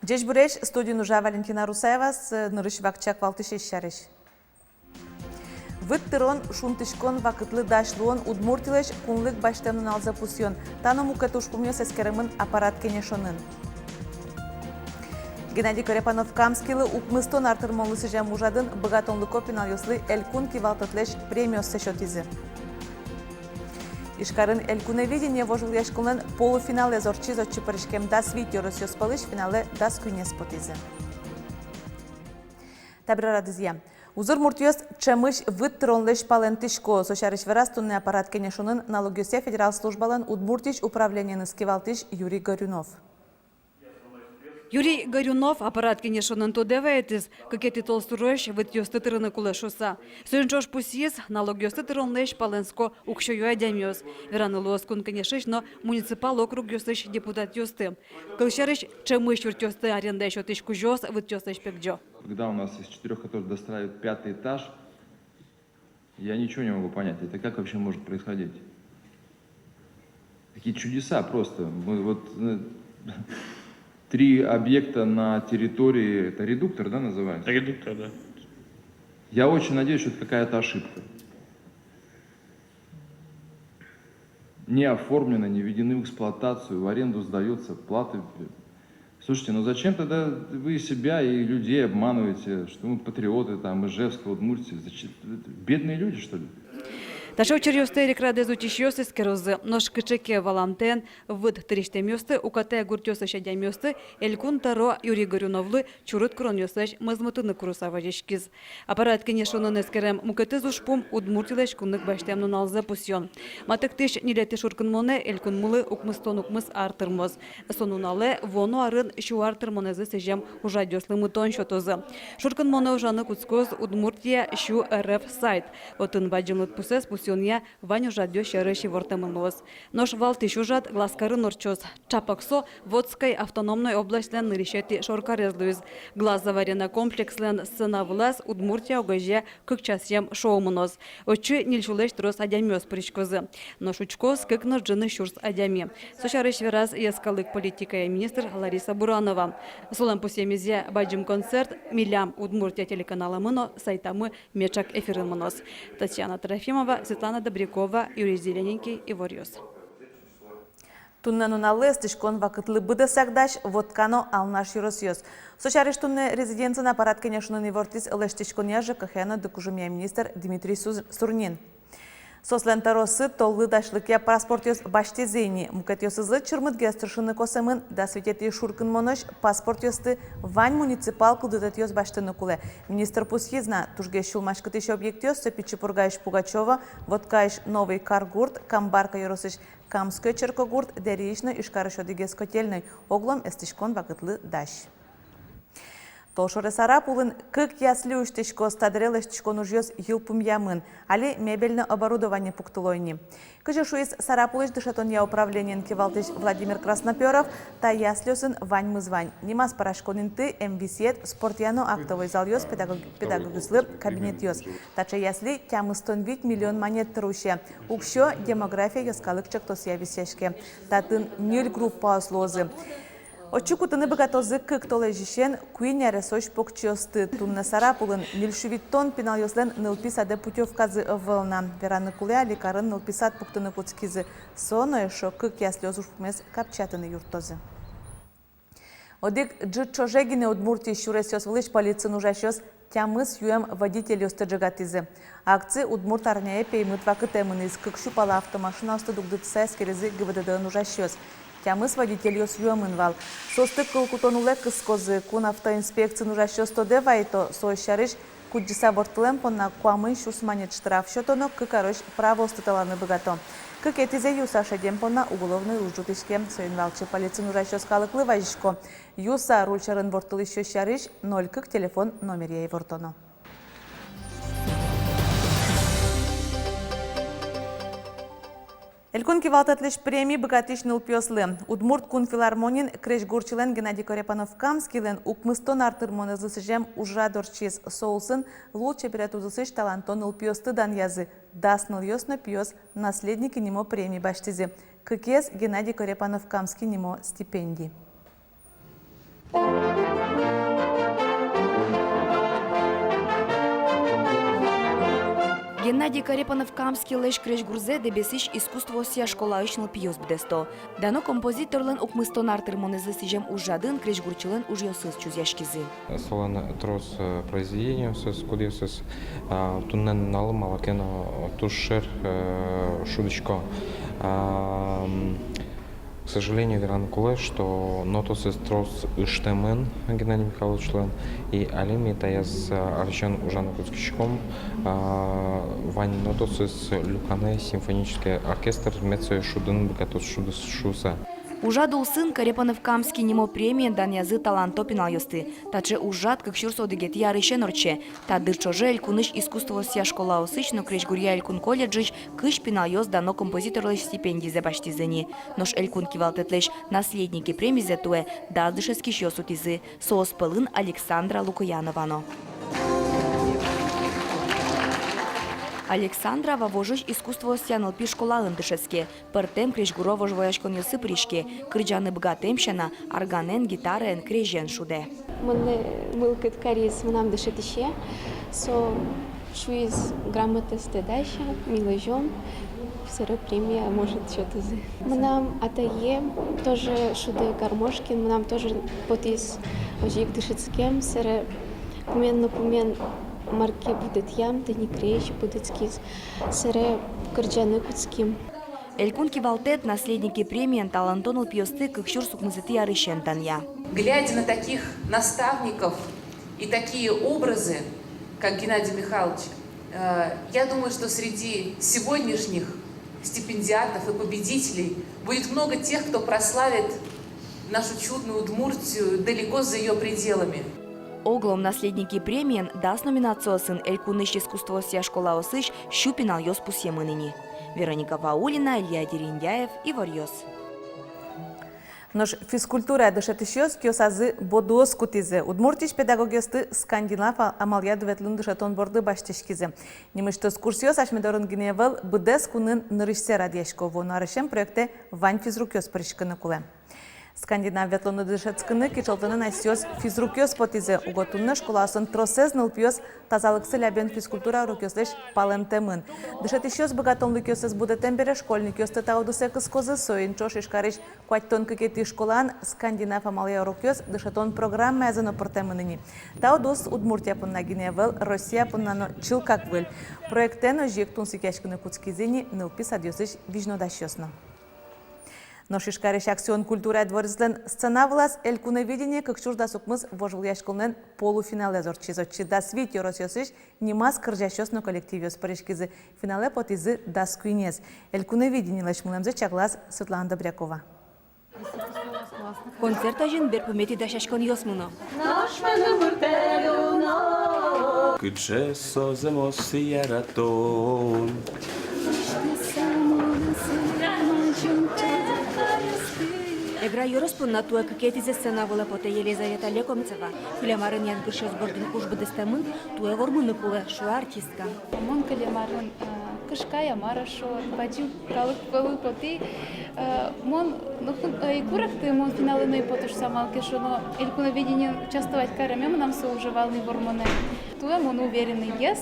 Джеш буреш студию нужа Валентина Русаева с нырыш вакчак валтыш ещарыш. Выттырон шунтышкон вакытлы дашлуон удмуртилеш кунлык баштанын алза пусьон. Тано мукатуш пумьёс эскеремын аппарат кенешонын. Геннадий Корепанов камскилы укмыстон артырмонлы сыжам ужадын богатонлы копинал ёслы элькун кивалтатлеш премиос сешотизы. Ишкарын элькуневидение вожил яшкулен полуфинале зорчизо чипарышкем дас видеорос ёспалыш финале дас кюнес потизы. Табрара дызья. Узор муртьёс чемыш выттыронлеш палентышко сошарыш верастунный аппарат кенешонын налогёсе федерал службалан удмуртиш управлениені скивалтыш Юрий Горюнов. Юрий Горюнов аппарат кенешонын тодеваетиз, какети толстурош вытьёсты тырыны кулешуса. Сөнчош пусиес налогёсты тыронлеш паленско укшою адямёс. Веранылуос кун кенешиш, но муниципал округ ёсыш депутат ёсты. Кылшарыш чемыш вертёсты аренда ещё тышку жёс вытьёсыш пекджо. Когда у нас из 4 этажей достраивают 5-й этаж, я ничего не могу понять. Это как вообще может происходить? Такие чудеса просто. Мы вот 3 объекта на территории, это редуктор, да, называется? Редуктор, да. Я очень надеюсь, что это какая-то ошибка. Не оформлено, не введены в эксплуатацию, в аренду сдаются, платы. Слушайте, ну зачем тогда вы себя и людей обманываете, что мы патриоты, там, Ижевска, Удмуртии? Бедные люди, что ли? Таша учерёсты рекраде зутишёсы скерозы, нож кычеке валантен, вид триштемёсты, укате гуртёсы шадямёсты, элькун таро Юрий Горюновлы, чурут кронёсыш мазматыны курусаважешкиз. Аппарат кенешонын эскерем мукеты зушпум удмуртилеш куннык баштемнун алза пусьон. Матыктыш нилети шуркынмоне элькун мулы укмыстон укмыс артырмоз. Сонунале вону арын шу артырмонезы сежем ужадёслы мытон шотозы. Шуркынмоне ужаны куцкоз Удмуртия шу РФ сайт. Отын баджымлык пусес Пусёнья Ваню жадё шерыши вортемынлос. Нож валтыш ужат гласкары норчоз. Чапаксо Водской автономной областьлен ныришети шоркарезлуиз. Глаз заварена комплекслен сцена влас Удмуртия угаже кыкчасьем шоумыноз. Очы нильшулеш трос адямёс причкозы. Нож учкоз кык ножжыны шурс адями. Сошарыш вераз ескалык политика министр Лариса Буранова. Солен пусемезе баджым концерт Милям Удмуртия телеканала мыно сайтамы мечак эфирын мынос. Татьяна Трофимова, Светлана Добрякова, Юрий Зелененький и Ворьёс. Туннен уналес тишкон вакытлы быды сагдаш водкано алнаш юросьёс. Сочарыш тунне резиденциян аппарат кенешонын ивортис ылеш тишкон яжы кахяна докужумия министр Дмитрий Сурнин. Сослен таросы толлы дашлыке паспорт ёс башти зейни. Мукет ёсызлы чырмыт гестршыны косымын да светети шуркын монош паспорт ёсты вань муниципал кылдытет ёс баштыны куле. Министр пусьезна тужге шулмашкыт ещё объект ёс сопичи Пургаиш Пугачева, Водкаиш Новый Каргурт, Камбарка ёросыш Камской Черкогурт, Деришна Ишкарыш одигес котельной, оглом эстишкон вакытлы даш. Толшоре сарапулын кык ясли уштишко стадрелеш тишкон ужьёс юлпум ямын, али мебельное оборудование пуктулойни. Кыжы шуис сарапулыш дышатонья управлениен кивалтыш Владимир Красноперов, та яслёсын вань мызвань. Нимас парашконин ты МВСет спортяно актовый зал ёс педагогислы кабинет ёс. Тача ясли тямыстон вид миллион монет труще. Укшо демография ёскалык чактосья висешке. Татын ниль группа ослозы. Очукутыны богатозы кык толежишен куиняре сош покчёсты тунна сарапулын нильшувиттон пинал ёслен нылписаде путёвказы ывылна. Вераны куле лекарын нылписат пуктыны куцкизы. Соно ешо кык яслёзуш пумес капчатыны юртозы. Одик джит чожегине Удмуртии щурес ёс вылыш полицин ужащёс тямыс юэм водитель ёсты джигатизы. Акции Удмурт арняе пеймыт вакытемын из кык шупала автомашина осты дугдыт сэскерезы ГВДД ужащёс. Тямыс водитель ёс юэмынвал. Состы кылкутонуле кыскозы кун автоинспекцию ужащёс то девайто соощарыш куджиса вортылем понна куамын шусманет штраф счетоно кыкарыш право остыталаны богато. Кык этизе юса шедем понна уголовный ужутышке соинвалчы полицин ужащёс калыклы вайжишко. Юса рульчарын вортылы щощарыш 0 кык телефон номер ей вортоно. Элькун кивалтатлыш премии богатыш нылпёслы. Удмурт кун филармонин креш гурчилен Геннадий Корепанов камскилен укмыстон артырмонезлысы жем ужадорчиз соусын лучше перетузысыш талантон нылпёсты дан язы. Дас нылёсно пьёс наследники немо премии баштизи. Кыкез Геннадий Корепанов камский немо стипендий. Геннадий Карепанов-Камский леш креш гурзе дебесиш искусство сия школа ишныл пиос бдесто. Дано композиторлен окмыстонартыр монезлесижем уж жадын креш гурчылен уж йосыз чузяшкизы. Солан трос произведения с кудесес туннен налым алакена тушер шудочко. К сожалению, веран куле, что нотос из трос иштемен Геннадий Михайлович член и алими таяс арчан ужану куцкичком вань нотос из люкане симфонический оркестр мецо шудын бгатос шудыс шуса. Ужаду сын Карепанов-Камский немо премия дан язы таланто пинал йосты. Таче ужад как щурсо дегет ярыше норче. Та дырчоже элькуныш искусство сия школа осыч, но креш гурья элькун колледжиш кыш пинал йос дано композиторлыш стипендий за баштизыни. Нош элькун кивалтетлеш наследники премии за туэ даздышески щосутизы. Соос пылын Александра Лукояновано. Александра вовожиш искусство сяныл пи школалын дышеске. Пыртем креш гуро вожвояшкон йосы пришке. Кырджаны бгатемшана, арганен, гитарен, крежен шуде. Мене мылкыт кариз мынам дышетище, со шуиз грамота стедаша, милажон, сыра премия, может, что-то за. Мынам атае, тоже шуде гармошкин, мынам тоже потис ожик дышецкем, сыра пумен марки будет ям, да не крещ, будет скиз, сыра кырджаны куцким. Элькун кивалтет наследники премии талантонул пьосты как щурсук музыты ярыщен танья. Глядя на таких наставников и такие образы, как Геннадий Михайлович, я думаю, что среди сегодняшних стипендиатов и победителей будет много тех, кто прославит нашу чудную Удмуртию далеко за ее пределами. Оглом наследники премии даст номинацию сын Элькуныш искусство сия школа осыш щупинал йос пусьемыныни. Вероника Ваулина, Илья Дериндяев и Варьос. Нож физкультура дышатышёс кёсазы бодуос кутизе. Удмуртиш педагогисты скандинав амалия дуветлын дышатон борды баштышкизе. Немыштос курсиос ашмедорын гиневел бдес кунын нырышсе радиешко. Вонарышем проекте вань физрукёс пришкыны куле. Скандинав ветлоны дышатскыны кичалтыны найсёс физрукёс потизе. Уготунны школасын тросез нылпёс тазалыксы лябен физкультура рукёслеш палентемын. Дышатышёс богатонлыкёсыз будетен бере школьник ёсты таудусе кыскозы соин чош ишкариш куаттон кыкети школан скандинав амалия рукёс дышатон программа языны портемыныни. Таудус Удмуртия пынна гиневел, Россия пыннано чылкак выл. Проектен ожик тунсикешкыны куцкизини нылпис адьосыш вижнодашёсно. Но шишкариш акцион культура дворизлен сцена влас элькуновидение, как чужда сукмыз вожвлияшкылнен полуфинале зорчизочи. Да свит yorosьосыш немас кыржащосно коллективиос паришкизы. Финале потизы да скуинез. Элькуновидение лешмылемзе чаглас Светлана Добрякова. Концерт ажин берпумети дашашкон йосмуно. Кыче соземос яратон. Игра Юроспун на туа какетизе сцена вола поте Елизавета Лекомцева. Филямарын янгыршес бордин уж бедестамын, туа вормыны куле шуа артистка. Мон калемарын кышкая марашо, бачу калык пылы поти. Мон икурахты мон финалыны потуш самал кешоно элькуновидение участвовать караме нам соуживалны вормыны. Туа мон уверенный ес.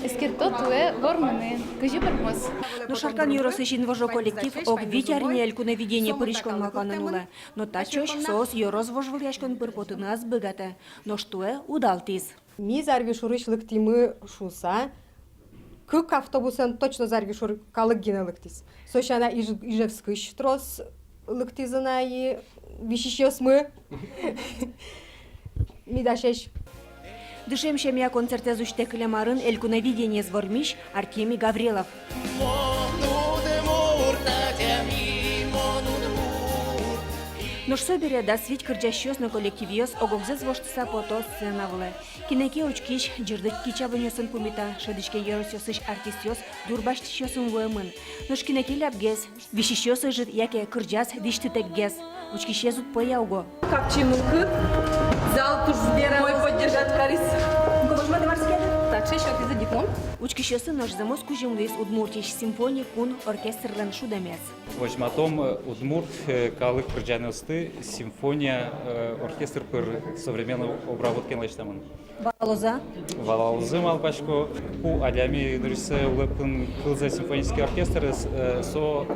Эскерто туе вормыны. Кажи бармос. Но шаркан Юросычин вожо коллектив ок витярне элькуновидение пыришкон маканынула. Но тачош соос Юрос вожвыльяшкон пырпотыны аз быгата. Но штуе удалтиз. Ми зарвишурышлык тимы шуса. Кык автобусын точно зарвишур калык гинелыктиз. Сошана Ижевскыш трос лыктизына и вишищёс мы. Мидашеш. Дышем шемья концерте зуште калемарын элькуновидение звормиш Артемий Гаврилов. Но что бере да свить кырджащёс на коллективиос огогзез воштыса пото сцена вылы. Кинеке учкиш жырдык кичабынёсын пумита, шедычке еросёсыш артистёс дурбаштышёсын вуэмын. Но шкинеке ляпгез, вишищёсы жит яке кырджас виштытекгез. Учкишезут пояуго. Как чимынкы, зал туж сбера мой поддержат карис. Можем это морские? Чещо ти за диплом? Учкищесы наш замоску жемлес Удмуртич симфония кун оркестрлен шудамес. Возьматом Удмурт калык прджаности симфония оркестр пер современного обработки лештамын. Балоза? Валалзым албашко у алями дрисе улепын кылза симфонический оркестр со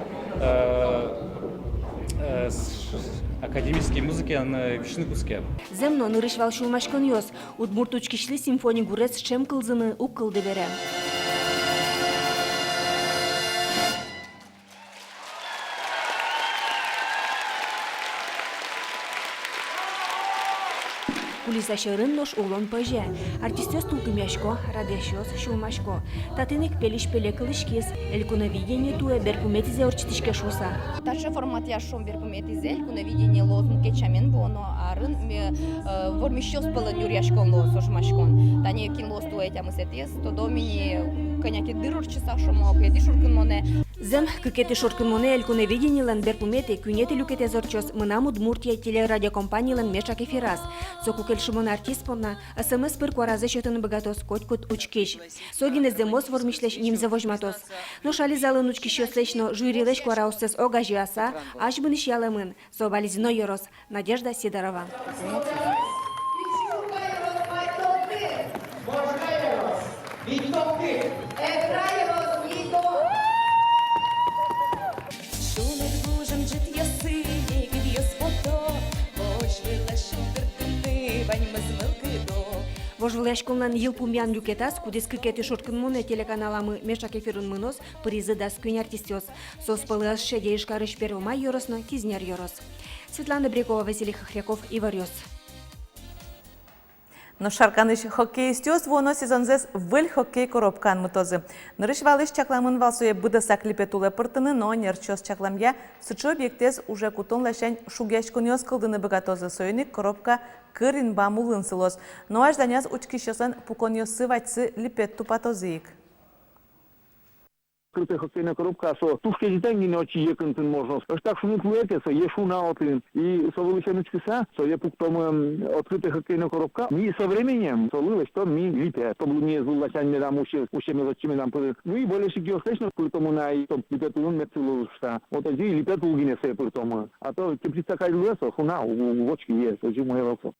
академической музыки на Вишныкуске. Земно нырышвал шулмашкон йос. Удмурт учкишлы симфония гурец чем кылзыны уккылды берем. Кулиса шырын нож улон пыжа. Артистёс тулкымяшко, радящёс шулмашко. Татыник пелиш пеле кылышкес. Элькуновидение туе берпуметизе орчитишке шуса. Таше формат яшом берпуметизе элькуновидение лозун кечамен боно арын вормищёс пылын юряшкон лос ошмашкон. Тани кин лос туе тямысетес, то домини коняки дырор часа шомо кеди шуркын моне. Зем кыкети шоркын моне элькуновидение лен берпумети кюнети люкете зорчос мынам Удмуртия телерадиокомпания лен мешак эфирас. Сокукел шумон артист понна, СМС пыр куаразе шетын богатос котькут учкиш. Согин эздемос вормишлеш нимзе вожматос. Но шализалын учкишёслеш, но жюрилеш куараустес огажиаса, аж быныш ялымын. Собализино йорос. Надежда Сидорова. Вожвлеш колнан ел пумян люкетас, кудес кыкети шоркын моне телеканаламы мешак эфирын мынос, призы дас кюнь артистёс. Сос пылыас шедеиш карыш 1 май йоросно, тизнер йорос. Светлана Брекова, Василий Хохряков, Иварёс. Но шарканыш хоккей стёс воно сезонзес выль хоккей коробкан мутозы. Нырыш валыш чакламын валсуе быдаса клипетуле пыртыны, но нерчос чакламья сычу объектез уже кутон лашань шугяш конёс кылдыны богатозы союник коробка кырин бамулын сылос. Но аж даняз учкишосан пуконьосы вайцы липет тупатозыик. Открытая хоккейная коробка, со тухке детенги не очи екантын можно. Так что мутлуете, со ешу на отын. И со вылеченочки со я пуктом открытая хоккейная коробка. Ми со временем, со лылось, то ми липе. То был не зулачань me дам уще мелочими дам пыры. Ну и более шики остечно, пыртому на и то липет улун мецилушта. Вот ази липет улгине се пыртому. А то теплица кайдуэсо, хуна, у очки есть, ожи моя волцо.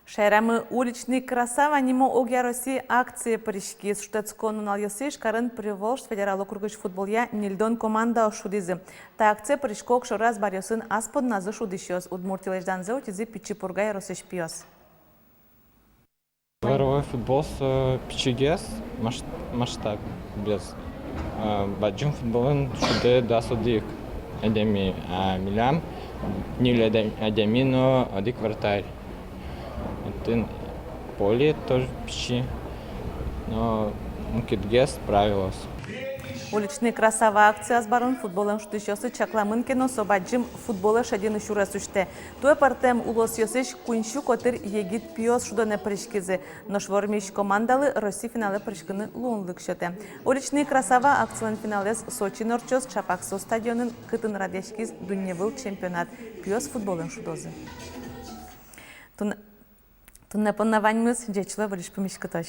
Шайрамы уличный красава нимо огя России акции парижки с штатскону налйосыш карын приволж федерал округыш футболия нельдон команда шудизы. Та акция парижкок шораз барьосын аспод назы шудищос. Удмуртилеждан заутизи пичипургай росыш пиос. Дворовой футбол с пичигес масштаб без. Баджим футболын шуде дасодик. Адеми милям, ниле адеми, но адик вратарь. Один поле тоже пищи, но мукидге справилась. Уличный красава акция с барон футболом штыщосы чакламынкено собаджим футбола шадины шурасуште. Туе партем улос йосыш куншу котыр егит пиос шудоне пришкизи. Но швормиш командалы России финале пришкины лунлык шоте. Уличный красава акциялен финалес Сочи Норчос Чапаксо стадионын кытын радешкиз дуньевыл чемпионат пиос футболын шудозы. Тунне поннаваньмыз жечла вылиш помишкатош.